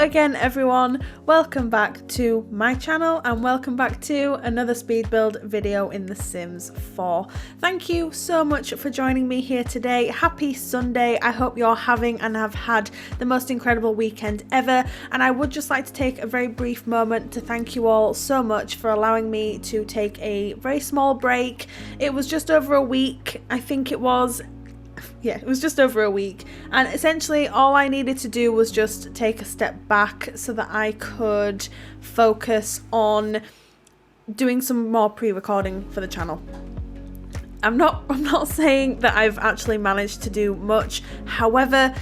again everyone, welcome back to my channel and welcome back to another speed build video in The Sims 4. Thank you so much for joining me here today. Happy Sunday. I hope you're having and have had the most incredible weekend ever, and I would just like to take a very brief moment to thank you all so much for allowing me to take a very small break. It was just over a week, I think it was. Yeah, it was just over a week, and essentially all I needed to do was just take a step back so that I could focus on doing some more pre-recording for the channel. I'm not saying that I've actually managed to do much, however,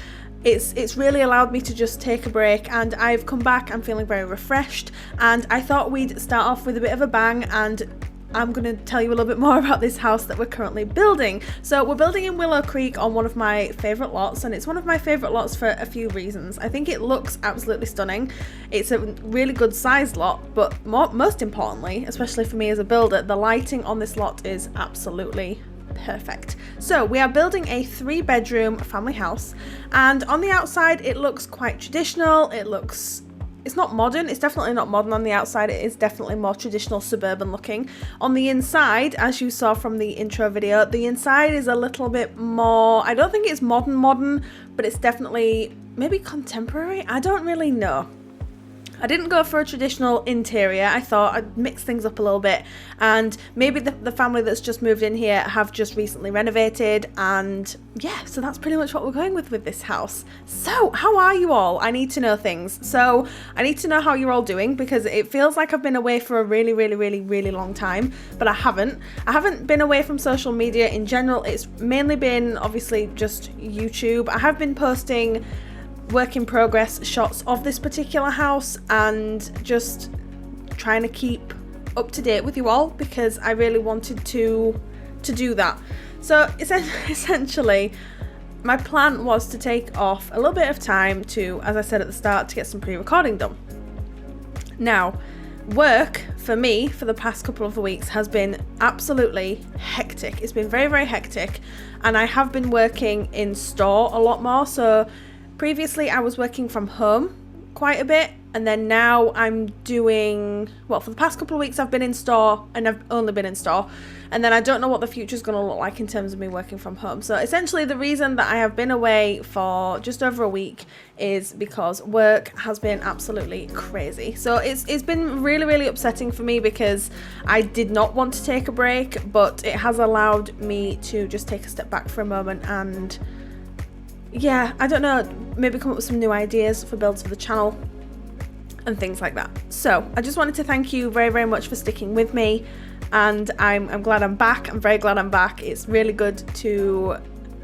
it's really allowed me to just take a break, and I've come back. I'm feeling very refreshed, and I thought we'd start off with a bit of a bang, and I'm going to tell you a little bit more about this house that we're currently building. So we're building in Willow Creek on one of my favourite lots, and it's one of my favourite lots for a few reasons. I think it looks absolutely stunning. It's a really good sized lot, but most importantly, especially for me as a builder, the lighting on this lot is absolutely perfect. So we are building a 3-bedroom family house, and on the outside it looks quite traditional. It's not modern, it's definitely not modern on the outside, it is definitely more traditional suburban looking. On the inside, as you saw from the intro video, the inside is a little bit more, I don't think it's modern, but it's definitely maybe contemporary, I don't really know. I didn't go for a traditional interior. I thought I'd mix things up a little bit, and maybe the family that's just moved in here have just recently renovated, and yeah, so that's pretty much what we're going with this house. So how are you all? I need to know things. So I need to know how you're all doing, because it feels like I've been away for a really long time, but I haven't been away from social media in general. It's mainly been obviously just YouTube. I have been posting work in progress shots of this particular house and just trying to keep up to date with you all, because I really wanted to do that. So essentially my plan was to take off a little bit of time to, as I said at the start, to get some pre-recording done. Now, work for me for the past couple of weeks has been absolutely hectic. It's been very hectic, and I have been working in store a lot more. So previously I was working from home quite a bit, and then now I'm doing, well, for the past couple of weeks I've been in store, and I've only been in store, and then I don't know what the future is going to look like in terms of me working from home. So essentially the reason that I have been away for just over a week is because work has been absolutely crazy. So it's been really upsetting for me, because I did not want to take a break, but it has allowed me to just take a step back for a moment and, yeah, I don't know, maybe come up with some new ideas for builds for the channel and things like that. So I just wanted to thank you very much for sticking with me, and I'm glad I'm back. I'm very glad I'm back. It's really good to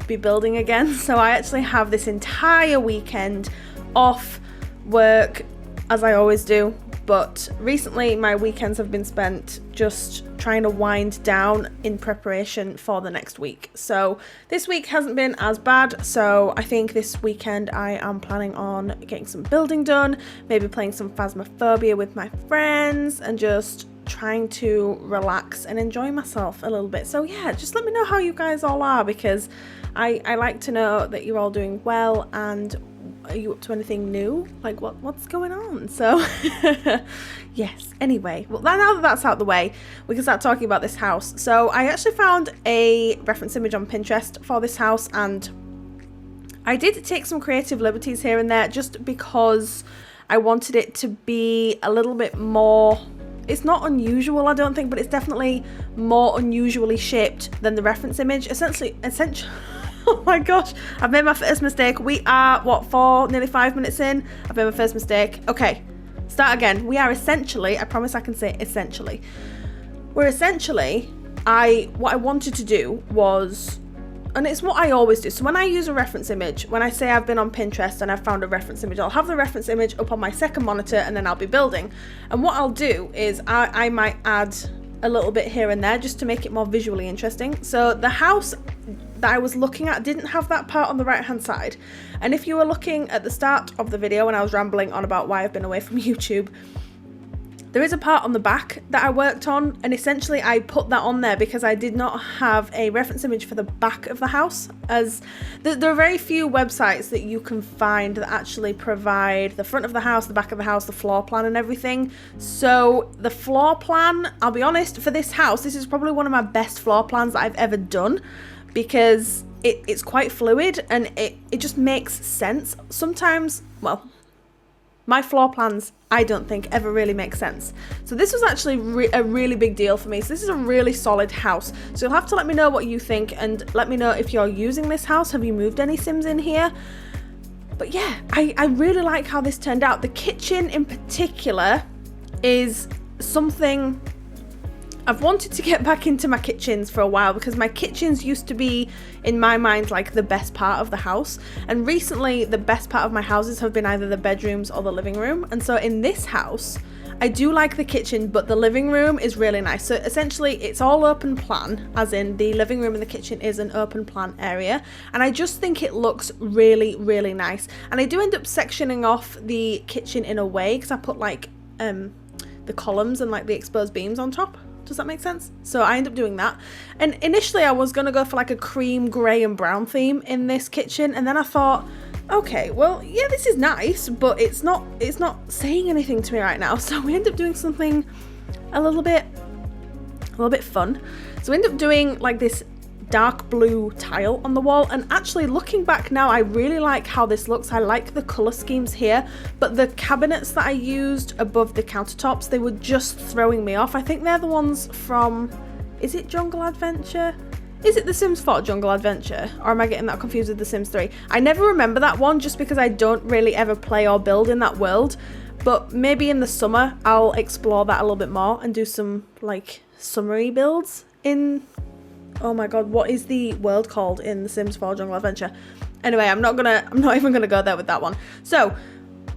be building again. So I actually have this entire weekend off work, as I always do, but recently my weekends have been spent just trying to wind down in preparation for the next week. So this week hasn't been as bad, so I think this weekend I am planning on getting some building done, maybe playing some Phasmophobia with my friends, and just trying to relax and enjoy myself a little bit. So yeah, just let me know how you guys all are, because I like to know that you're all doing well, and are you up to anything new? Like what's going on? So yes, anyway, well, now that that's out the way, we can start talking about this house. So I actually found a reference image on Pinterest for this house, and I did take some creative liberties here and there just because I wanted it to be a little bit more, it's not unusual, I don't think, but it's definitely more unusually shaped than the reference image. Essentially oh my gosh, I've made my first mistake. We are, what, nearly 5 minutes in? I've made my first mistake. Okay, start again. We are essentially, I promise I can say essentially. We're essentially, what I wanted to do was, and it's what I always do. So when I use a reference image, when I say I've been on Pinterest and I've found a reference image, I'll have the reference image up on my second monitor, and then I'll be building. And what I'll do is I might add a little bit here and there just to make it more visually interesting. So the house that I was looking at didn't have that part on the right hand side, and if you were looking at the start of the video when I was rambling on about why I've been away from YouTube, There is a part on the back that I worked on, and essentially I put that on there because I did not have a reference image for the back of the house, as there are very few websites that you can find that actually provide the front of the house, the back of the house, the floor plan and everything. So the floor plan, I'll be honest, for this house, this is probably one of my best floor plans that I've ever done, because it's quite fluid and it just makes sense. Sometimes, well, my floor plans, I don't think, ever really make sense. So this was actually a really big deal for me. So this is a really solid house. So you'll have to let me know what you think, and let me know if you're using this house. Have you moved any Sims in here? But yeah, I really like how this turned out. The kitchen in particular is something I've wanted to get back into my kitchens for a while, because my kitchens used to be, in my mind, like the best part of the house. And recently, the best part of my houses have been either the bedrooms or the living room. And so in this house, I do like the kitchen, but the living room is really nice. So essentially, it's all open plan, as in the living room and the kitchen is an open plan area. And I just think it looks really, really nice. And I do end up sectioning off the kitchen in a way, because I put like the columns and like the exposed beams on top. Does that make sense? So I end up doing that. And initially I was going to go for like a cream, grey and brown theme in this kitchen. And then I thought, okay, well, yeah, this is nice, but it's not saying anything to me right now. So we end up doing something a little bit fun. So we end up doing like this dark blue tile on the wall, and actually looking back now, I really like how this looks. I like the color schemes here, but the cabinets that I used above the countertops, they were just throwing me off. I think they're the ones from, is it Jungle Adventure? Is it The Sims 4 Jungle Adventure? Or am I getting that confused with The Sims 3? I never remember that one, just because I don't really ever play or build in that world. But maybe in the summer I'll explore that a little bit more and do some like summery builds in, oh my god, what is the world called in The Sims 4 Jungle Adventure? Anyway, I'm not even gonna go there with that one. So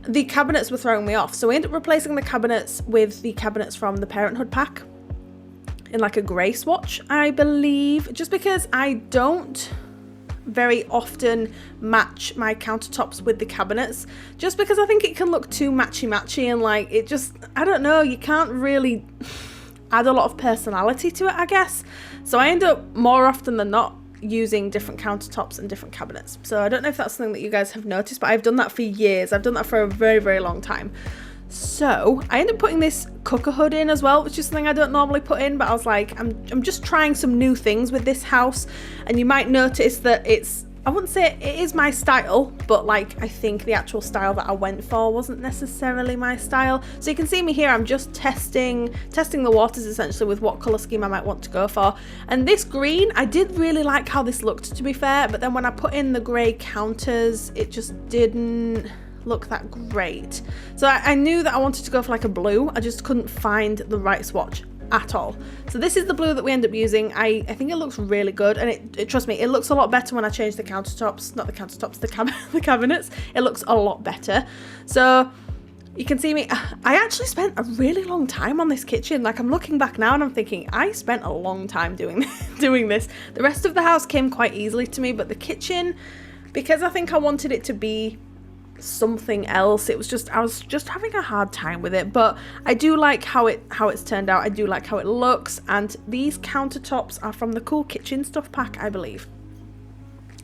the cabinets were throwing me off. So we ended up replacing the cabinets with the cabinets from the Parenthood pack in like a grey swatch, I believe, just because I don't very often match my countertops with the cabinets, just because I think it can look too matchy and like it just, I don't know, you can't really add a lot of personality to it, I guess. So I end up more often than not using different countertops and different cabinets. So I don't know if that's something that you guys have noticed, but I've done that for years. I've done that for a very, very long time. So I ended up putting this cooker hood in as well, which is something I don't normally put in, but I was like, I'm just trying some new things with this house. And you might notice that it's, I wouldn't say it is my style, but like I think the actual style that I went for wasn't necessarily my style. So you can see me here, I'm just testing the waters essentially with what colour scheme I might want to go for. And this green, I did really like how this looked, to be fair, but then when I put in the grey counters, it just didn't look that great. So I knew that I wanted to go for like a blue, I just couldn't find the right swatch at all. So this is the blue that we end up using. I think it looks really good, and it trust me, it looks a lot better when I change the countertops, not the countertops, the cabinets. It looks a lot better. So you can see me, I actually spent a really long time on this kitchen. Like I'm looking back now and I'm thinking I spent a long time doing this. The rest of the house came quite easily to me, but the kitchen, because I think I wanted it to be something else, it was just, I was just having a hard time with it. But I do like how it's turned out. I do like how it looks, and these countertops are from the Cool Kitchen Stuff pack, I believe,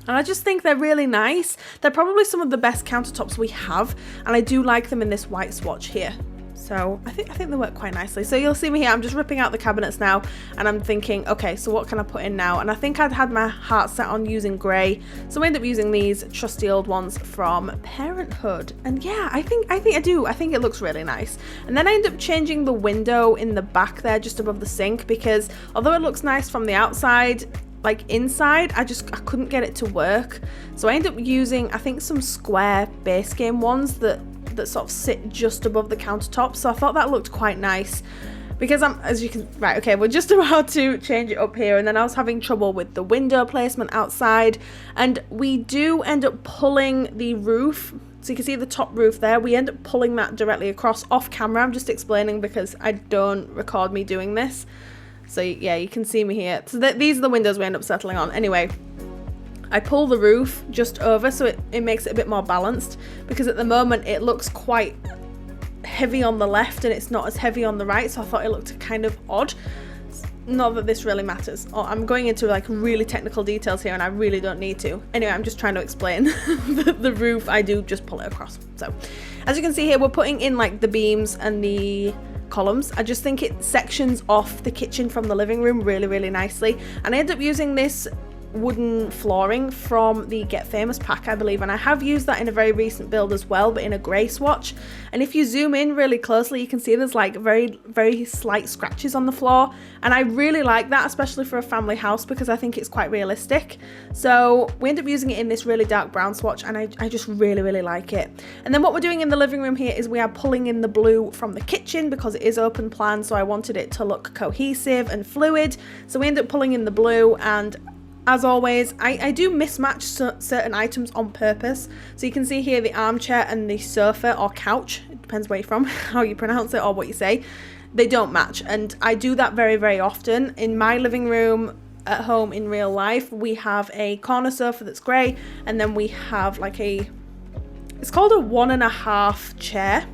and I just think they're really nice. They're probably some of the best countertops we have, and I do like them in this white swatch here. So I think they work quite nicely. So you'll see me here, I'm just ripping out the cabinets now, and I'm thinking, okay, so what can I put in now? And I think I'd had my heart set on using grey, so I ended up using these trusty old ones from Parenthood. And yeah, I think it looks really nice. And then I ended up changing the window in the back there just above the sink, because although it looks nice from the outside, like inside, I couldn't get it to work. So I ended up using, I think, some square base game ones that sort of sit just above the countertop. So I thought that looked quite nice, because right, okay, we're just about to change it up here, and then I was having trouble with the window placement outside, and we do end up pulling the roof. So you can see the top roof there, we end up pulling that directly across off camera. I'm just explaining because I don't record me doing this. So yeah, you can see me here. So these are the windows we end up settling on. Anyway, I pull the roof just over so it makes it a bit more balanced, because at the moment it looks quite heavy on the left and it's not as heavy on the right, so I thought it looked kind of odd. Not that this really matters. Oh, I'm going into like really technical details here and I really don't need to. Anyway, I'm just trying to explain the roof. I do just pull it across. So as you can see here, we're putting in like the beams and the columns. I just think it sections off the kitchen from the living room really, really nicely. And I end up using this wooden flooring from the Get Famous pack, I believe, and I have used that in a very recent build as well, but in a grey swatch. And if you zoom in really closely, you can see there's like very slight scratches on the floor, and I really like that, especially for a family house, because I think it's quite realistic. So we end up using it in this really dark brown swatch, and I just really like it. And then what we're doing in the living room here is we are pulling in the blue from the kitchen because it is open plan, so I wanted it to look cohesive and fluid. So we end up pulling in the blue, and as always, I do mismatch certain items on purpose. So you can see here the armchair and the sofa or couch, it depends where you're from, how you pronounce it or what you say, they don't match. And I do that very often. In my living room at home in real life, we have a corner sofa that's grey, and then we have like it's called a 1.5 chair.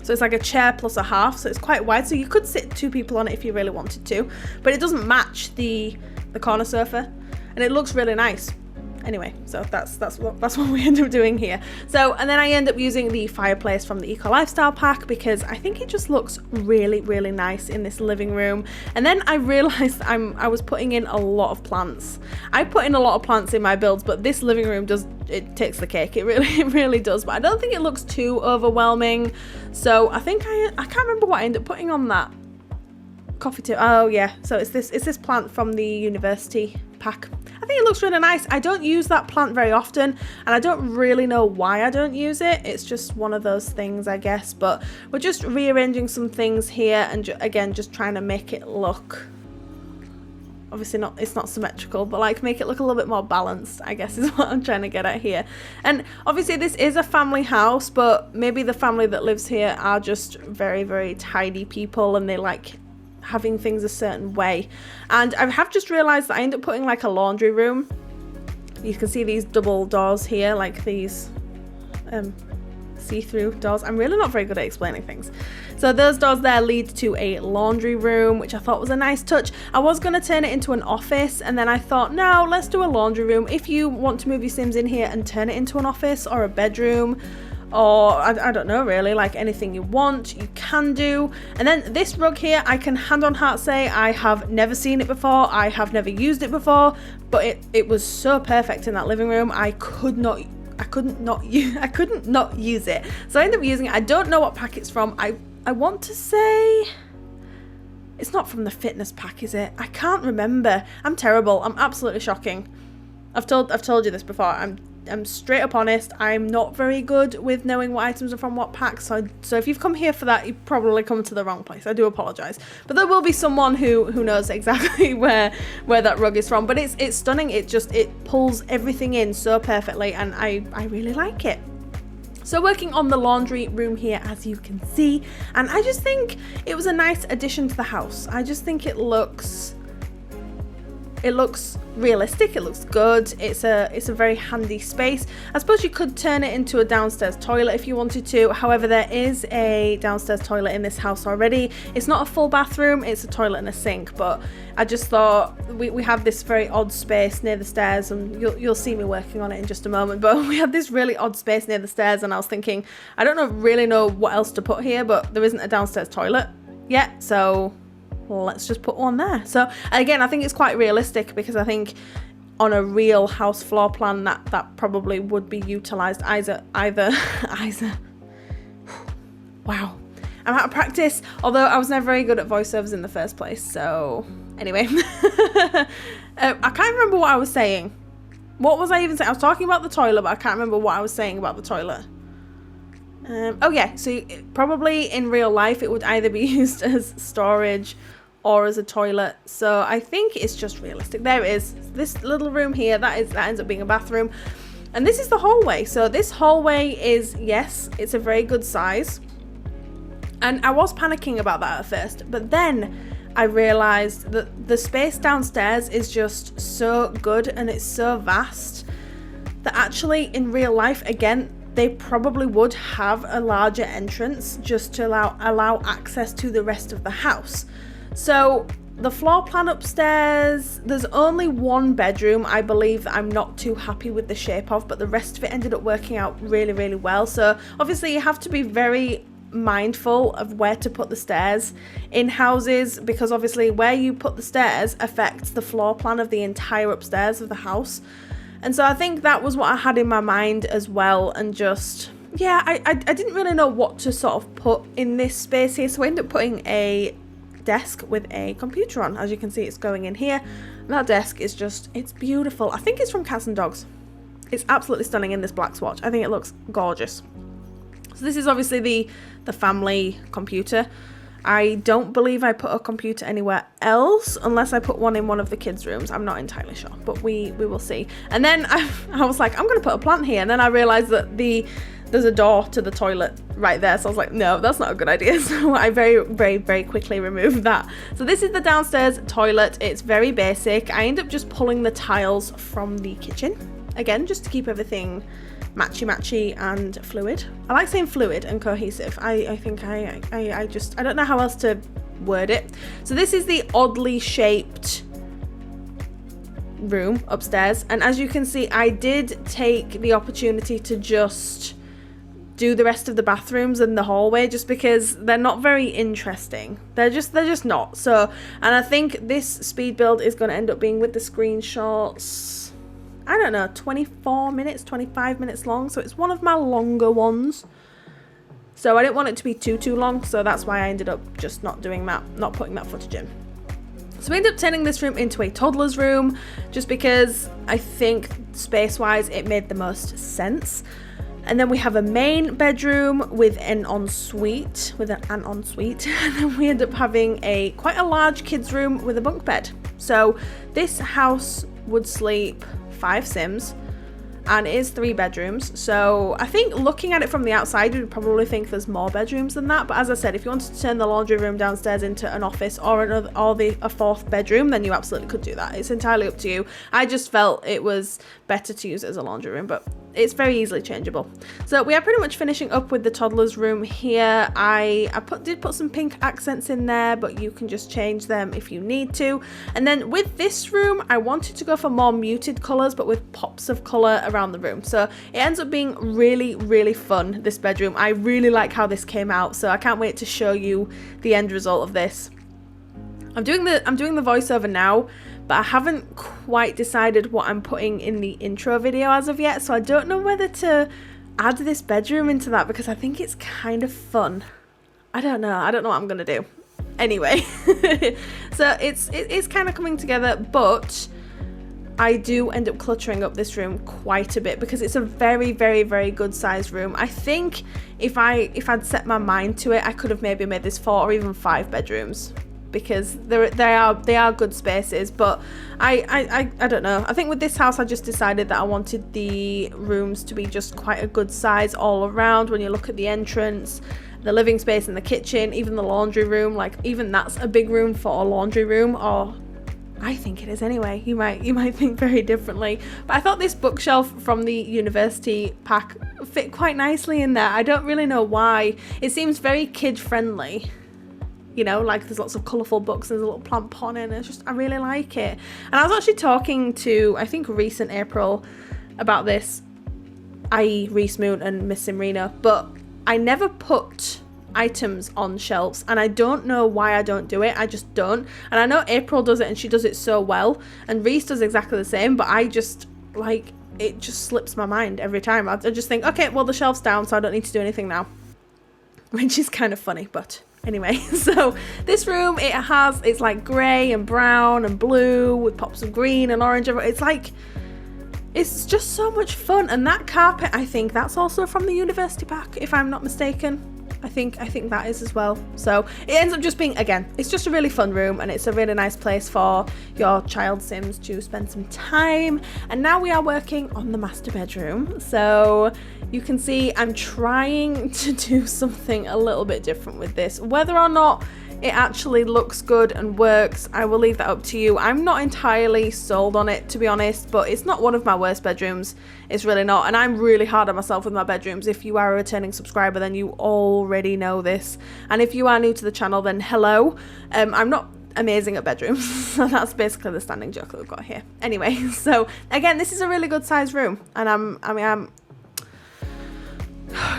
So it's like a chair plus a half, so it's quite wide, so you could sit 2 people on it if you really wanted to, but it doesn't match the corner sofa, and it looks really nice. Anyway, so that's what we end up doing here. So, and then I end up using the fireplace from the Eco Lifestyle pack because I think it just looks really nice in this living room. And then I realized I was putting in a lot of plants. I put in a lot of plants in my builds, but this living room it takes the cake. It really does. But I don't think it looks too overwhelming. So I think I can't remember what I ended up putting on that coffee table. Oh yeah, so it's this plant from the university pack. I think it looks really nice. I don't use that plant very often, and I don't really know why I don't use it. It's just one of those things, I guess. But we're just rearranging some things here, and again, just trying to make it look, obviously it's not symmetrical, but like make it look a little bit more balanced, I guess is what I'm trying to get at here. And obviously this is a family house, but maybe the family that lives here are just very tidy people, and they like having things a certain way. And I have just realized that I end up putting like a laundry room. You can see these double doors here, like these see-through doors. I'm really not very good at explaining things. So those doors there lead to a laundry room, which I thought was a nice touch. I was going to turn it into an office, and then I thought, no, let's do a laundry room. If you want to move your Sims in here and turn it into an office or a bedroom, or I don't know, really, like anything you want, you can do. And then this rug here, I can hand on heart say I have never seen it before, I have never used it before, but it was so perfect in that living room. I couldn't not use it. So I ended up using it. I don't know what pack it's from. I want to say it's not from the fitness pack, is it? I can't remember. I'm terrible. I'm absolutely shocking. I've told you this before. I'm straight up honest. I'm not very good with knowing what items are from what packs. So if you've come here for that, you've probably come to the wrong place. I do apologise. But there will be someone who knows exactly where that rug is from. But it's stunning. It pulls everything in so perfectly, and I really like it. So working on the laundry room here, as you can see, and I just think it was a nice addition to the house. I just think it looks realistic, it looks good, it's a very handy space. I suppose you could turn it into a downstairs toilet if you wanted to. However, there is a downstairs toilet in this house already. It's not a full bathroom, it's a toilet and a sink, but I just thought we have this very odd space near the stairs, and you'll see me working on it in just a moment, but we have this really odd space near the stairs, and I was thinking, I don't really know what else to put here, but there isn't a downstairs toilet yet, so let's just put one there. So again, I think it's quite realistic, because I think on a real house floor plan that probably would be utilized either wow, I'm out of practice, although I was never very good at voiceovers in the first place. So anyway, I can't remember what I was saying. What was I even saying? I was talking about the toilet, but I can't remember what I was saying about the toilet. Oh yeah, so probably in real life it would either be used as storage or as a toilet. So I think it's just realistic. There it is, this little room here, that ends up being a bathroom. And this is the hallway. So this hallway is, yes, it's a very good size. And I was panicking about that at first, but then I realized that the space downstairs is just so good, and it's so vast that actually in real life, again, they probably would have a larger entrance just to allow access to the rest of the house. So the floor plan upstairs, there's only one bedroom I believe that I'm not too happy with the shape of, but the rest of it ended up working out really, really well. So obviously you have to be very mindful of where to put the stairs in houses, because obviously where you put the stairs affects the floor plan of the entire upstairs of the house. And so I think that was what I had in my mind as well, and just, yeah, I didn't really know what to sort of put in this space here, so I ended up putting a desk with a computer on. As you can see, it's going in here, and that desk is just, it's beautiful. I think it's from Cats and Dogs. It's absolutely stunning in this black swatch. I think it looks gorgeous. So this is obviously the family computer. I don't believe I put a computer anywhere else unless I put one in one of the kids' rooms. I'm not entirely sure, but we will see. And then I was like, I'm going to put a plant here. And then I realized that there's a door to the toilet right there. So I was like, no, that's not a good idea. So I very, very, very quickly removed that. So this is the downstairs toilet. It's very basic. I end up just pulling the tiles from the kitchen. Again, just to keep everything matchy and fluid. I like saying fluid and cohesive. I think I just, I don't know how else to word it. So this is the oddly shaped room upstairs, and as you can see, I did take the opportunity to just do the rest of the bathrooms and the hallway, just because they're not very interesting. They're just not. So, and I think this speed build is going to end up being, with the screenshots, I don't know, 24 minutes, 25 minutes long. So it's one of my longer ones. So I didn't want it to be too long. So that's why I ended up just not doing that, not putting that footage in. So we ended up turning this room into a toddler's room, just because I think space-wise it made the most sense. And then we have a main bedroom with an ensuite, and then we end up having quite a large kids' room with a bunk bed. So this house would sleep 5 Sims, and it is 3 bedrooms. So I think looking at it from the outside, you'd probably think there's more bedrooms than that. But as I said, if you wanted to turn the laundry room downstairs into an office or a 4th bedroom, then you absolutely could do that. It's entirely up to you. I just felt it was better to use it as a laundry room, but it's very easily changeable. So we are pretty much finishing up with the toddler's room here. I did put some pink accents in there, but you can just change them if you need to. And then with this room, I wanted to go for more muted colours, but with pops of colour around the room. So it ends up being really, really fun, this bedroom. I really like how this came out, so I can't wait to show you the end result of this. I'm doing the voiceover now, but I haven't quite decided what I'm putting in the intro video as of yet, so I don't know whether to add this bedroom into that, because I think it's kind of fun. I don't know what I'm gonna do. Anyway, so it's kind of coming together, but I do end up cluttering up this room quite a bit, because it's a very, very, very good sized room. I think if I'd set my mind to it, I could have maybe made this 4 or even 5 bedrooms, because they are good spaces. But I don't know. I think with this house, I just decided that I wanted the rooms to be just quite a good size all around. When you look at the entrance, the living space and the kitchen, even the laundry room, like even that's a big room for a laundry room, or I think it is anyway. You might think very differently. But I thought this bookshelf from the university pack fit quite nicely in there. I don't really know why. It seems very kid friendly. You know, like there's lots of colourful books, there's a little plant pot in it. It's just, I really like it. And I was actually talking to, I think, Reese and April about this, i.e. Reese Moon and Miss Simrina, but I never put items on shelves, and I don't know why I don't do it. I just don't. And I know April does it, and she does it so well, and Reese does exactly the same, but I just, like, it just slips my mind every time. I just think, okay, well, the shelf's down, so I don't need to do anything now, which is kind of funny. But anyway, so this room, it's like grey and brown and blue with pops of green and orange. It's just so much fun. And that carpet, I think that's also from the university pack, if I'm not mistaken. I think that is as well. So it ends up just being, again, it's just a really fun room, and it's a really nice place for your child Sims to spend some time. And now we are working on the master bedroom. So you can see I'm trying to do something a little bit different with this. Whether or not it actually looks good and works, I will leave that up to you. I'm not entirely sold on it, to be honest, but it's not one of my worst bedrooms. It's really not, and I'm really hard on myself with my bedrooms. If you are a returning subscriber, then you already know this, and if you are new to the channel, then hello. I'm not amazing at bedrooms, so that's basically the standing joke that we've got here. Anyway, so again, this is a really good sized room, and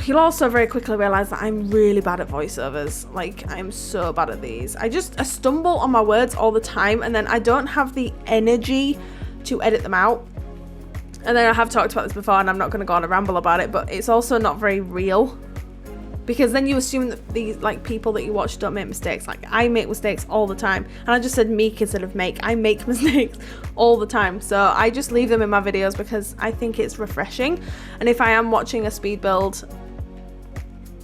you'll also very quickly realize that I'm really bad at voiceovers. Like, I'm so bad at these. I stumble on my words all the time, and then I don't have the energy to edit them out. And then I have talked about this before, and I'm not going to go on a ramble about it, but it's also not very real, because then you assume that these people that you watch don't make mistakes. Like, I make mistakes all the time, and I just said make instead of make. I make mistakes all the time, so I just leave them in my videos because I think it's refreshing. And if I am watching a speed build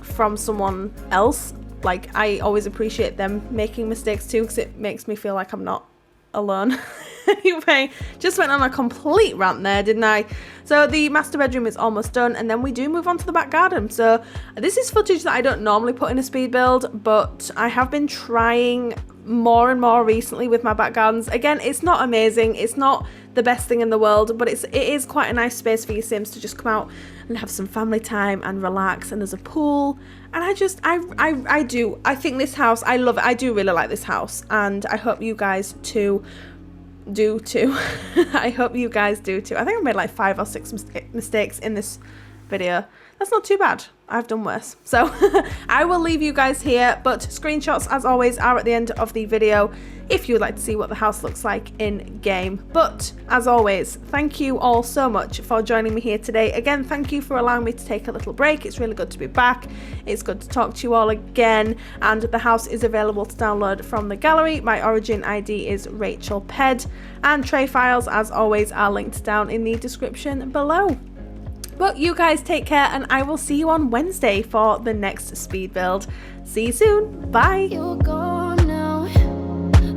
from someone else, like, I always appreciate them making mistakes too, because it makes me feel like I'm not alone. Anyway, just went on a complete rant there, didn't I? So the master bedroom is almost done, and then we do move on to the back garden. So this is footage that I don't normally put in a speed build, but I have been trying more and more recently with my back gardens. Again, it's not amazing, it's not the best thing in the world, but it is quite a nice space for your Sims to just come out and have some family time and relax. And there's a pool, and I think this house, I love it. I do really like this house, and I hope you guys do too. I hope you guys do too. I think I made like 5 or 6 mistakes in this video. That's not too bad. I've done worse. So I will leave you guys here, but screenshots as always are at the end of the video if you would like to see what the house looks like in game. But as always, thank you all so much for joining me here today. Again, thank you for allowing me to take a little break. It's really good to be back. It's good to talk to you all again, and the house is available to download from the gallery. My origin ID is RachelPedd, and tray files as always are linked down in the description below. But you guys take care, and I will see you on Wednesday for the next speed build. See you soon. Bye. You're gone now.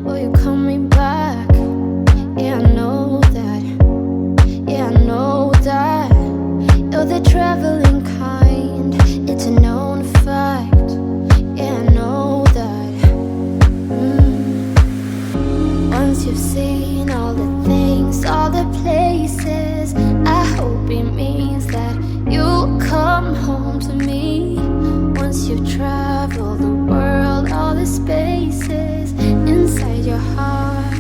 Will you coming back? Yeah, I know that. Yeah, I know that. You're the traveling kind. It's a known fact. Yeah, I know that. Once you've seen all the things, all the places, I hope it means that you'll come home to me. Once you've traveled the world, all the spaces inside your heart,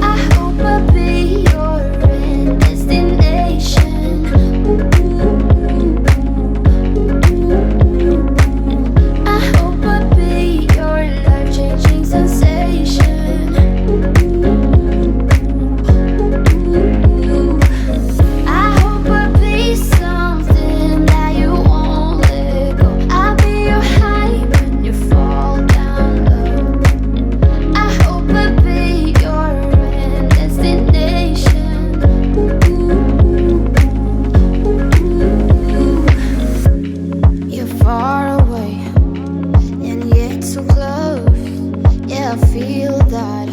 I hope I'll be your end destination. I hope I'll be your life-changing sensation. I hope I'll be something that you won't let go. I'll be your high when you fall down low. I hope I'll be your end destination. You're far away and yet so close. Yeah, I feel that.